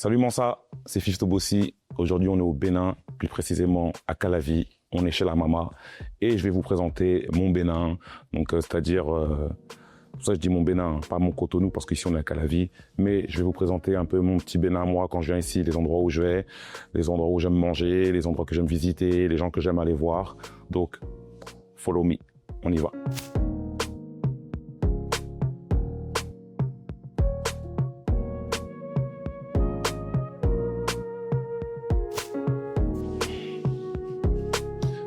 Salut Mansa, c'est Fif Tobossi. Aujourd'hui, on est au Bénin, plus précisément à Calavi. On est chez la Mama et je vais vous présenter mon Bénin. Donc, c'est-à-dire, pour ça je dis mon Bénin, pas mon Cotonou parce qu'ici on est à Calavi. Mais je vais vous présenter un peu mon petit Bénin, moi, quand je viens ici, les endroits où je vais, les endroits où j'aime manger, les endroits que j'aime visiter, les gens que j'aime aller voir. Donc, follow me, on y va.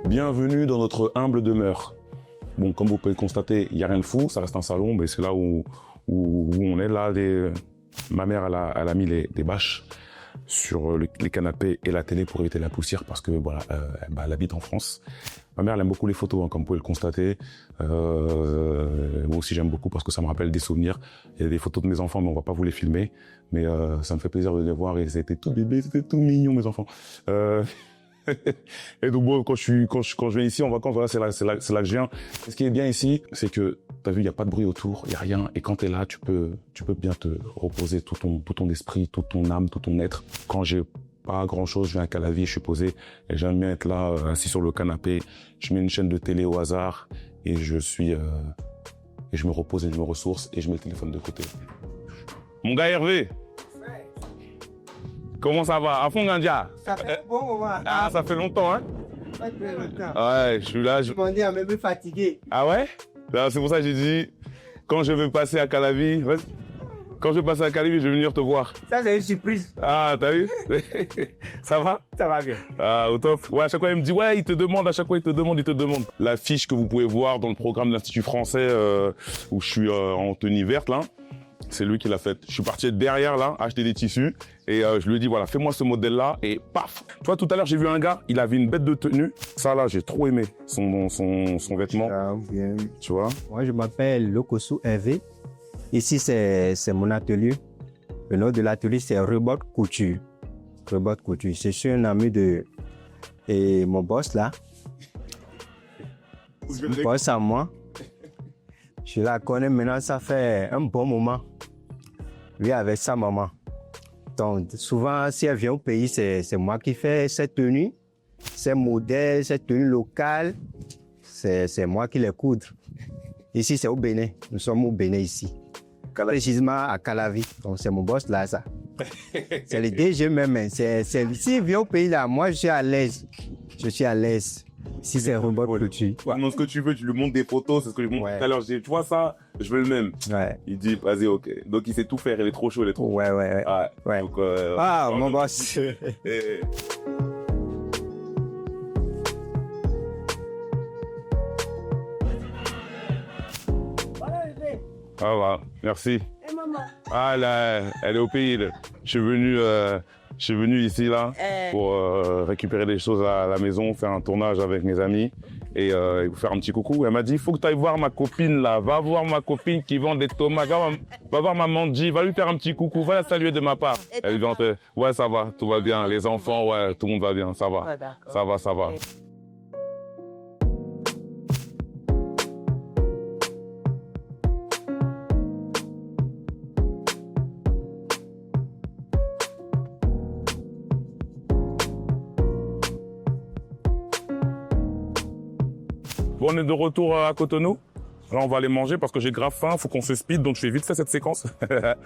Bienvenue dans notre humble demeure. Bon, comme vous pouvez le constater, il n'y a rien de fou, ça reste un salon, mais c'est là où on est là. Ma mère, elle a mis des bâches sur les canapés et la télé pour éviter la poussière parce que voilà, elle habite en France. Ma mère, elle aime beaucoup les photos, hein, comme vous pouvez le constater. Moi aussi, j'aime beaucoup parce que ça me rappelle des souvenirs. Il y a des photos de mes enfants, mais on va pas vous les filmer. Mais ça me fait plaisir de les voir et c'était tout bébé, c'était tout mignon, mes enfants. Et donc bon, quand je viens ici en vacances, voilà, c'est là que je viens. Et ce qui est bien ici, c'est que t'as vu, il y a pas de bruit autour, il y a rien. Et quand t'es là, tu peux bien te reposer tout ton esprit, toute ton âme, tout ton être. Quand j'ai pas grand chose, je viens à Calavi, je suis posé et j'aime bien être là, assis sur le canapé. Je mets une chaîne de télé au hasard et et je me repose et je me ressource et je mets le téléphone de côté. Mon gars Hervé. Comment ça va? À fond, Gandia? Ça fait un bon moment. Ah, ça fait longtemps, hein? Ça fait longtemps. Ouais, je suis là. Je m'en dis à même fatigué. Ah ouais? C'est pour ça que j'ai dit, quand je vais passer à Calavi, je vais venir te voir. Ça, c'est une surprise. Ah, t'as vu? Ça va? Ça va bien. Ah, au top. Ouais, à chaque fois, il me dit, ouais, il te demande. La fiche que vous pouvez voir dans le programme de l'Institut français, où je suis en tenue verte, là. C'est lui qui l'a fait. Je suis parti derrière, là, acheter des tissus. Et je lui ai dit, voilà, fais-moi ce modèle-là. Et paf! Tu vois, tout à l'heure, j'ai vu un gars, il avait une bête de tenue. Ça, là, j'ai trop aimé son vêtement. Ah, bien. Tu vois? Moi, je m'appelle Lokosu Hervé. Ici, c'est mon atelier. Le nom de l'atelier, c'est Rebot Couture. Rebot Couture. Je suis un ami de mon boss, là. Mon boss à moi. Je la connais maintenant, ça fait un bon moment. Lui avec sa maman. Donc, souvent, si elle vient au pays, c'est moi qui fais cette tenue, ces modèles, cette tenue locale. C'est moi qui les coudre. Ici, c'est au Bénin. Nous sommes au Bénin ici. Précisément à Calavi. Donc, c'est mon boss là, ça. C'est le DG même. S'il vient au pays là, moi, je suis à l'aise. Je suis à l'aise. Si c'est Rebot Couture. Ouais, non, ce que tu veux, tu lui montres des photos, c'est ce que je lui montre tout à l'heure. Je dis, tu vois ça, je veux le même. Ouais. Il dit, vas-y, ok. Donc, il sait tout faire, il est trop chaud, il est trop. Ouais. Ouais. Donc, mon boss. Ah, va, merci. Et maman? Ah, là, elle est au pays, là. Je suis venu ici, là, pour récupérer des choses à la maison, faire un tournage avec mes amis et vous faire un petit coucou. Elle m'a dit, il faut que tu ailles voir ma copine, là. Va voir ma copine qui vend des tomates. Va voir ma Mandy, va lui faire un petit coucou, va la saluer de ma part. Elle vient, ouais, ça va, tout va bien. Les enfants, ouais, tout le monde va bien, ça va. Ouais, Ça va. Bon, on est de retour à Cotonou. Là, on va aller manger parce que j'ai grave faim. Faut qu'on se speed, donc je fais vite fait cette séquence. Là,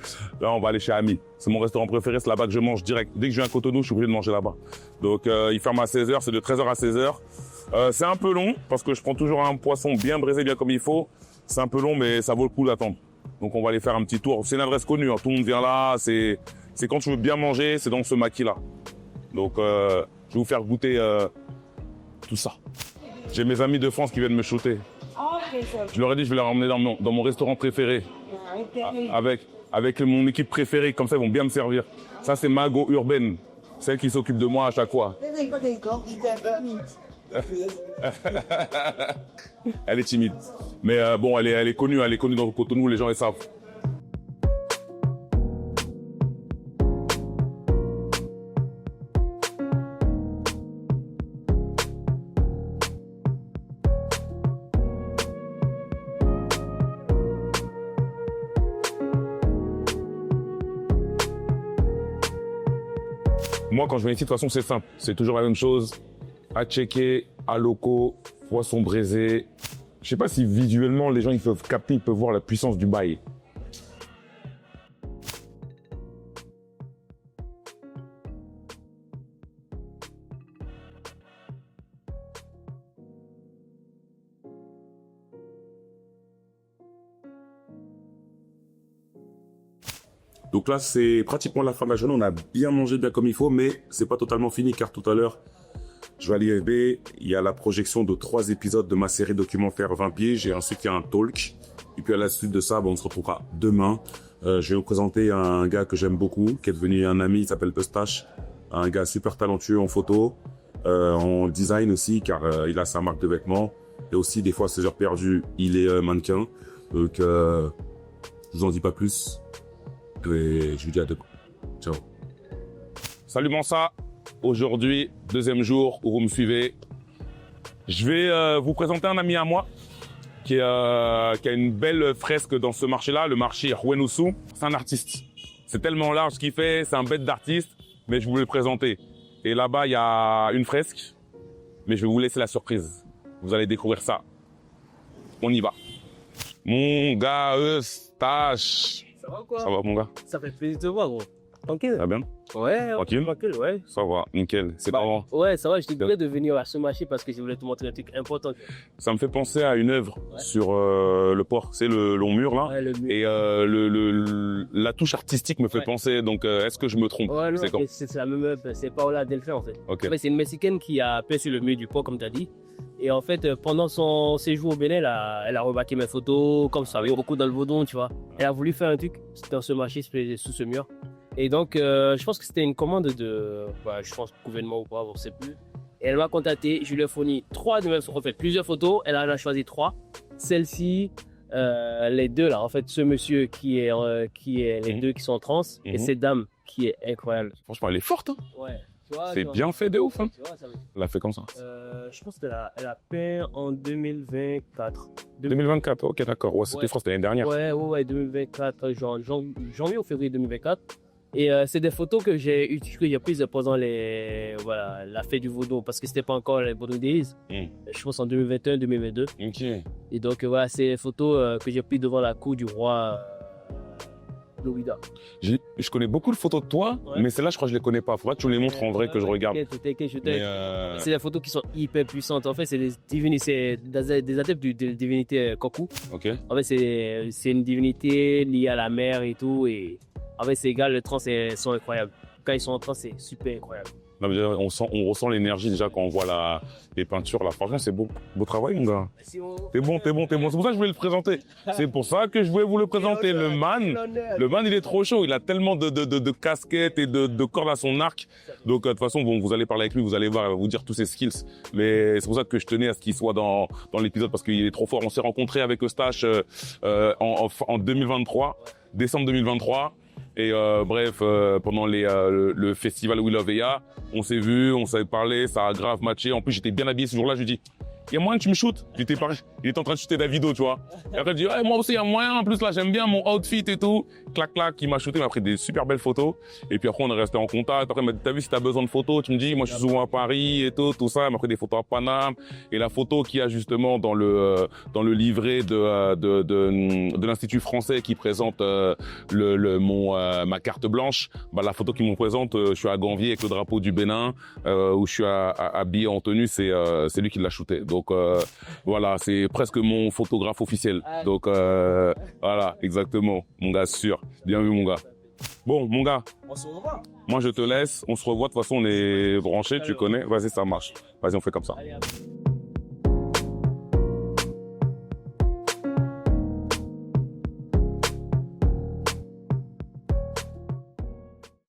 on va aller chez Ami. C'est mon restaurant préféré. C'est là-bas que je mange direct. Dès que je viens à Cotonou, je suis obligé de manger là-bas. Donc, il ferme à 16h. C'est de 13h à 16h. C'est un peu long parce que je prends toujours un poisson bien braisé, bien comme il faut. C'est un peu long, mais ça vaut le coup d'attendre. Donc, on va aller faire un petit tour. C'est une adresse connue, hein. Tout le monde vient là. C'est quand tu veux bien manger, c'est dans ce maquis-là. Donc, je vais vous faire goûter tout ça. J'ai mes amis de France qui viennent me shooter. Je leur ai dit, je vais les ramener dans mon restaurant préféré. Avec mon équipe préférée, comme ça ils vont bien me servir. Ça c'est Mago Urbaine, celle qui s'occupe de moi à chaque fois. Elle est timide. Mais bon, elle est connue dans le Cotonou, les gens le savent. Moi, quand je viens ici, de toute façon, c'est simple. C'est toujours la même chose. À checker, à loco, poisson braisé. Je sais pas si visuellement, les gens, ils peuvent capter, ils peuvent voir la puissance du bail. Donc là, c'est pratiquement la fin de la journée. On a bien mangé, bien comme il faut, mais c'est pas totalement fini car tout à l'heure, je vais à l'IFB. Il y a la projection de 3 épisodes de ma série documentaire 20 piges et ensuite il y a un talk. Et puis à la suite de ça, on se retrouvera demain. Je vais vous présenter un gars que j'aime beaucoup, qui est devenu un ami. Il s'appelle Eustache, un gars super talentueux en photo, en design aussi, car il a sa marque de vêtements. Et aussi, des fois, à ses heures perdues, il est mannequin. Donc, je vous en dis pas plus. Et je vous dis à demain. Ciao. Salut Mansa. Aujourd'hui, deuxième jour où vous me suivez. Je vais vous présenter un ami à moi qui a une belle fresque dans ce marché-là, le marché Rouenoussou. C'est un artiste. C'est tellement large ce qu'il fait, c'est un bête d'artiste, mais je voulais le présenter. Et là-bas, il y a une fresque, mais je vais vous laisser la surprise. Vous allez découvrir ça. On y va. Mon gars Eustache. Ça va quoi? Ça va mon gars? Ça fait plaisir de te voir gros. Tranquille? Ça va bien? Ouais, Tranquille? tranquille, ouais. Ça va, nickel. C'est Bah, pas ouais, ça va, je te disais de venir à ce marché parce que je voulais te montrer un truc important. Ça me fait penser à une œuvre sur le port, c'est le long mur là. Ouais, le mur. Et la touche artistique me fait penser, donc est-ce que je me trompe? Ouais, non, C'est quand? c'est la même œuvre, c'est Paola Delphin en fait. Ok. En fait, c'est une Mexicaine qui a peint sur le mur du port, comme tu as dit. Et en fait, pendant son séjour au Bénin, elle a remarqué mes photos, comme ça, il y a beaucoup dans le Vaudon, tu vois. Elle a voulu faire un truc dans ce marché, sous ce mur. Et donc, je pense que c'était une commande de, je pense, gouvernement ou pas, on ne sait plus. Et elle m'a contacté, je lui ai fourni plusieurs photos, elle en a choisi 3. Celle-ci, les deux là, en fait, ce monsieur qui est les deux qui sont trans, et cette dame qui est incroyable. Franchement, elle est forte. Hein. Ouais. Tu vois, C'est bien fait de ouf. Hein. Tu vois, ça veut... Elle a fait comme ça. Je pense qu'elle a peint en 2024. 2024, ok, d'accord. Ouais, c'était France l'année dernière. Ouais, 2024, janvier ou février 2024. Et c'est des photos que j'ai prises pendant la fête du Vaudou, parce que c'était pas encore les Vaudou Days. Je pense en 2021, 2022. Ok. Et donc voilà, c'est des photos que j'ai prises devant la cour du roi Louis-Da. Je connais beaucoup de photos de toi, mais celles-là, je crois que je les connais pas. Faudra que tu me les montres en vrai, que je regarde. C'est des photos qui sont hyper puissantes. En fait, c'est des divinités, des adeptes de divinité Koku. Ok. En fait, c'est une divinité liée à la mer et tout. Et en fait, ces gars, le trans, sont incroyables. Quand ils sont en trans, c'est super incroyable. Non, mais on ressent l'énergie déjà quand on voit les peintures là. Franchement, c'est beau travail, mon gars. T'es bon. C'est pour ça que je voulais le présenter. C'est pour ça que je voulais vous le présenter. Le man, il est trop chaud. Il a tellement de casquettes et de cordes à son arc. Donc, de toute façon, vous allez parler avec lui, vous allez voir, il va vous dire tous ses skills. Mais c'est pour ça que je tenais à ce qu'il soit dans l'épisode parce qu'il est trop fort. On s'est rencontrés avec Eustache en 2023, décembre 2023. Et pendant le festival We Love EA, on s'est vu, on s'est parlé, ça a grave matché. En plus, j'étais bien habillé ce jour-là. Je lui dis, il y a moyen que tu me shootes? Il était en train de shooter Davido, tu vois. Et après, je dis, moi aussi, il y a moyen. En plus, là, j'aime bien mon outfit et tout. Clac, clac, il m'a shooté, il m'a pris des super belles photos. Et puis après, on est resté en contact. Après, il m'a dit, t'as vu, si t'as besoin de photos, tu me dis, moi, je suis souvent à Paris et tout ça. Il m'a pris des photos à Paname. Et la photo qu'il y a justement dans le livret de l'Institut français qui présente ma carte blanche, la photo qu'ils m'ont présente, je suis à Ganvier avec le drapeau du Bénin, où je suis habillé en tenue, c'est lui qui l'a shooté. Donc voilà, c'est presque mon photographe officiel. Donc voilà, exactement, mon gars sûr. Bien vu, mon gars. Bon, mon gars. On se revoit. Moi, je te laisse. On se revoit. De toute façon, on est branchés, tu connais. Vas-y, ça marche. Vas-y, on fait comme ça. Allez,